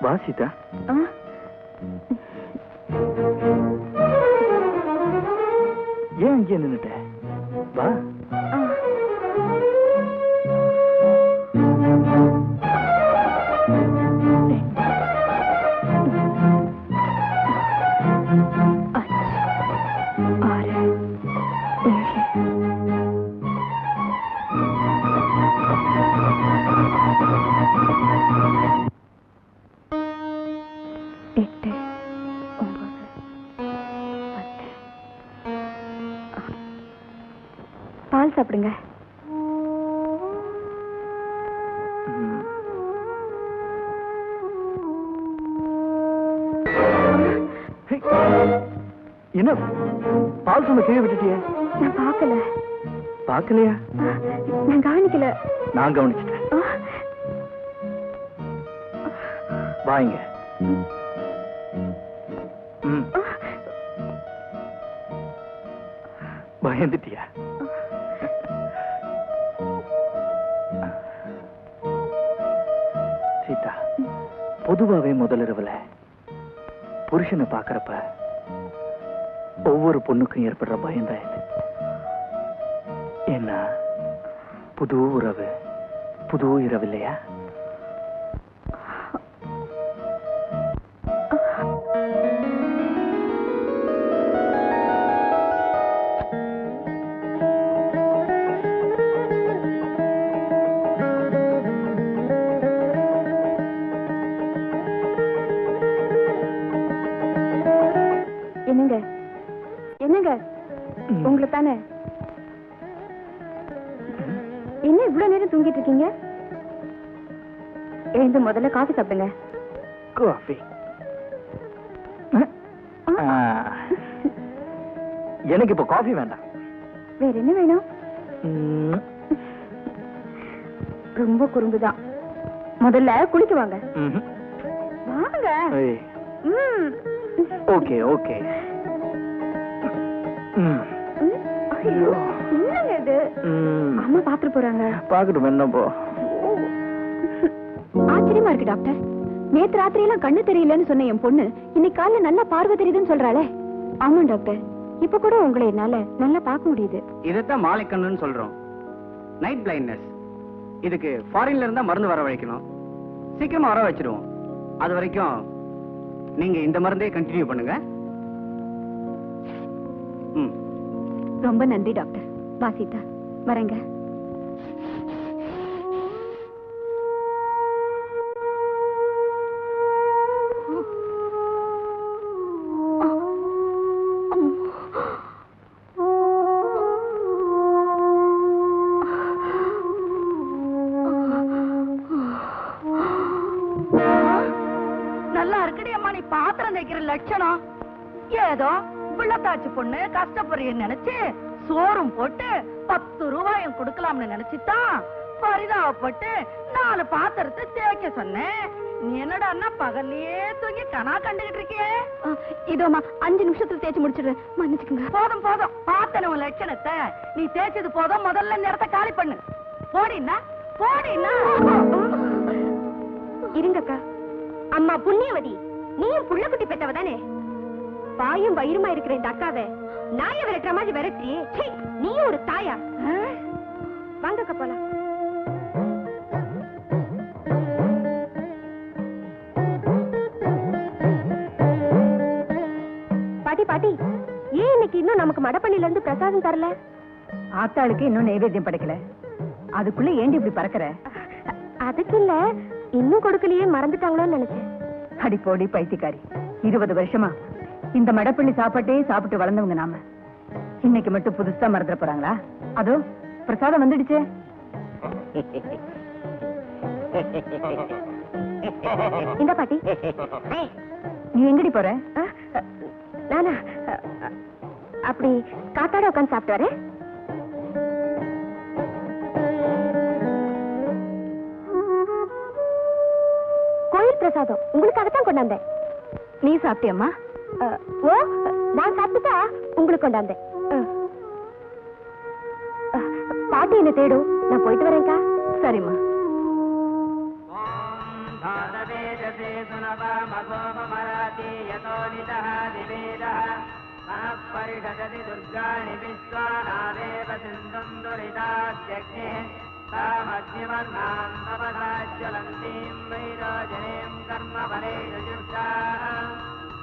வா சீதா. ஏன் இங்கே நின்னுட்ட? வா. பால் சாப்பிடுங்க. என்ன பால் சொன்ன கீழே விட்டுட்டியே? நான் பார்க்கல. பார்க்கலையா? நான் கவனிக்கல. நான் கவனிச்சிட்டேன். வாங்க. பயந்துட்டியா? சீதா, பொதுவாவே முதலிரவுல புருஷனை பாக்குறப்ப ஒவ்வொரு பொண்ணுக்கும் ஏற்படுற பயம்தான் இது. என்ன புது உறவு, புது இரவு இல்லையா? என்னங்க என்னங்க, உங்களை தானே. என்ன இவ்வளவு நேரம் தூங்கிட்டு இருக்கீங்க? எழுந்து முதல்ல காஃபி சாப்பிடுங்க. காஃபி? எனக்கு இப்ப காஃபி வேண்டாம். வேற என்ன வேணும்? ரொம்ப குறும்புதான். முதல்ல குளிக்க வாங்க. வாங்க. Okay okay. என்னங்க இது? அம்மா பாத்துட்டு போறாங்க. பாக்கட்டும், என்ன போ. ஆச்சரியமா இருக்கு டாக்டர். நேத்து ராத்திரி எல்லாம் கண்ணு தெரியலன்னு சொன்ன என் பொண்ணு இன்னைக்கு காலைல நல்லா பார்வை தெரியுதுன்னு சொல்றாளே. ஆமா டாக்டர், இப்ப கூட உங்களை என்னால நல்லா பார்க்க முடியுது. இதைத்தான் மாலை கண்ணுன்னு சொல்றோம். Night blindness. இதுக்கு ஃபாரின்ல இருந்தா மருந்து வர வைக்கணும். சீக்கிரமா வர வச்சிருவோம். அது வரைக்கும் நீங்க இந்த மருந்தே கண்டினியூ பண்ணுங்க. ரொம்ப நன்றி டாக்டர். வாசிதா, வரேங்க. நல்லா இருக்குடி அம்மா நீ பாத்திரம் தைக்கிற லட்சணம். ஏதோ பிள்ளைத்தாச்சு பொண்ணு கஷ்டப்படுறீன்னு நினைச்சு சோறும் போட்டு 10 ரூபாயும் கொடுக்கலாம்னு நினைச்சுதான் பரிதாபப்பட்டு 4 பாத்திரத்தை தேய்க்க சொன்னேன். நீ என்னடா பகல்லையே தூங்கி கனா கண்டுகிட்டு இருக்கியே. இதோமா 5 நிமிஷத்துல தேய்ச்சி முடிச்சிடுறேன், மன்னிச்சுக்கோங்க. போதும் போதும், பார்த்தன லட்சணத்தை. நீ தேய்ச்சது போதும், முதல்ல நேரத்தை காலி பண்ணு. போடினா போடினா. இருங்கக்கா. அம்மா புண்ணியவதி, நீயும் புள்ள குட்டி பெற்றவ தானே? பாயும் வயிறுமா இருக்கிற இந்த அக்காவை நாய விரட்டுற மாதிரி விரட்டியே. நீயும் ஒரு தாயா? வாங்கக்கா போலாம். பாட்டி பாட்டி, ஏன் இன்னைக்கு இன்னும் நமக்கு மடப்பள்ளியில இருந்து பிரசாதம் தரல? ஆத்தாளுக்கு இன்னும் நைவேத்தியம் படைக்கல. அதுக்குள்ள ஏண்டி இப்படி பறக்கிற? அதுக்கு இல்ல, இன்னும் கொடுக்கலையே, மறந்துட்டாங்களோன்னு நினைச்சேன். அடி போடி பைத்தியக்காரி. 20 வருஷமா இந்த மடப்பள்ளி சாப்பாட்டே சாப்பிட்டு வளர்ந்தவங்க நாம. இன்னைக்கு மட்டும் புதுசா மறந்துட போறாங்களா? அதோ பிரசாதம் வந்துடுச்சே. இந்த பாட்டி, நீ எங்கடி போற? நானா அப்படி காத்தாட உட்காந்து சாப்பிட்டு வரேன். கோயில் பிரசாதம் உங்களுக்காகத்தான் கொண்டாந்தேன். நீ சாப்பிட்டியம்மா? ஓ, நான் சாப்பிட்டா உங்களுக்கு கொண்டாந்தேன். பாட்டி என்ன தேடும், நான் போயிட்டு வரேன்க்கா. சரிம்மா. परिषदति दुर्गाणि विश्वानादेव सिन्धुन्दुरितात्यग्ने तामग्निवर्णाम् तपसाज्वलन्तीम् वैरोजनीम् कर्मफले युजुषा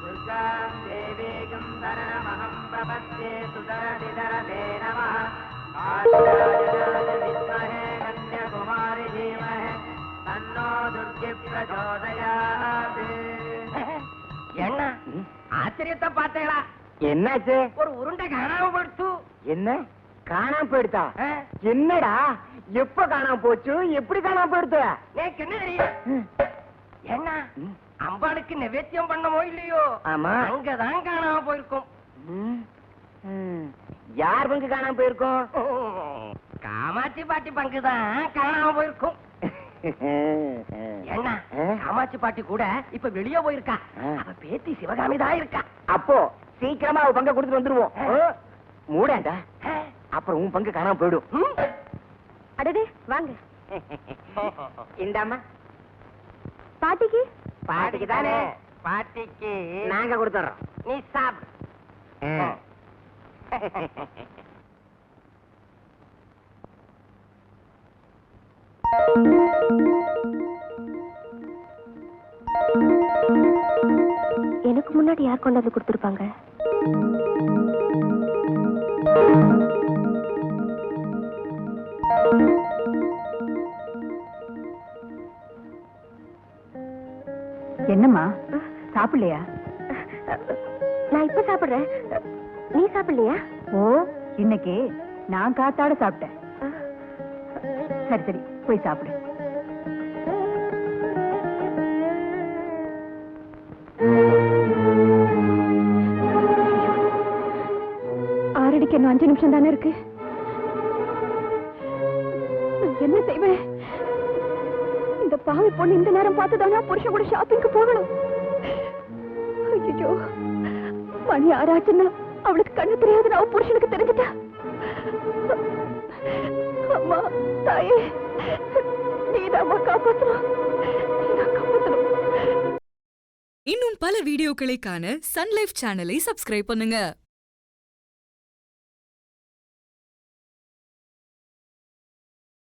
दुर्गाम् देवीकम् धरणमहम् प्रपद्ये सुदरतिदरते नमः आदिराजनाय विद्महे कन्याकुमारि धीमहि तन्नो दुर्गे प्रचोदयात्. என்ன ஆச்சரியத்தை பார்த்தீங்களா? என்னாச்சு? ஒரு உருண்டை காணாம போயிடுச்சு. என்ன காணாம போயிடுதா? என்னடா, எப்ப காணாம போச்சு, எப்படி காணாம போயிடுது? எனக்கு என்ன தெரியும்? என்ன அம்பாளுக்கு நிவேத்தியம் பண்ணமோ இல்லையோ, ஆமா, அங்கதான் காணாம போயிருக்கும். யார் பங்கு காணாம போயிருக்கோம்? காமாட்சி பாட்டி பங்குதான் காணாம போயிருக்கும். என்ன காமாட்சி பாட்டி கூட இப்ப வெளியே போயிருக்கா. அவ பேத்தி சிவகாமி தான் இருக்கா. அப்போ சீக்கிரமா அவ பங்க கொடுத்துட்டு வந்துருவோம். மூடாண்டா, அப்புறம் உன் பங்கு காணாம போயிடும். அடடே வாங்க. இந்தாமா பாட்டிக்கு. பாட்டிக்கு தானே? பாட்டிக்கு நாங்க கொடுத்துறோம், நீ சாப்பிடு. எனக்கு முன்னாடி யார் கொண்டாந்து கொடுத்துருப்பாங்க? என்னம்மா சாப்பிடலையா? நான் இப்ப சாப்பிடுறேன், நீ சாப்பிடலையா? ஓ, இன்னைக்கு நான் காத்தாட சாப்பிட்டேன். சரி சரி, போய் சாப்பிடு. ஆறடிக்கு இன்னும் 5 நிமிஷம் தானே இருக்கு. நான் என்ன செய்வேன்? இந்த பாவி பொண்ணு இந்த நேரம் பார்த்துதானா புருஷன் கூட ஷாப்பிங்க்கு போகணும். ஐயோ, மணி 6 ஆச்சுன்னா அவளுக்கு கண்ணு தெரியாது, அவ புருஷனுக்கு தெரிஞ்சுட்டா. அம்மா, தாயே, நீதாம்மா காப்பாத்தணும், நீதான் காப்பாத்தணும். இன்னும் பல வீடியோக்களை காண சன் லைஃப் சேனலை சப்ஸ்கிரைப் பண்ணுங்க.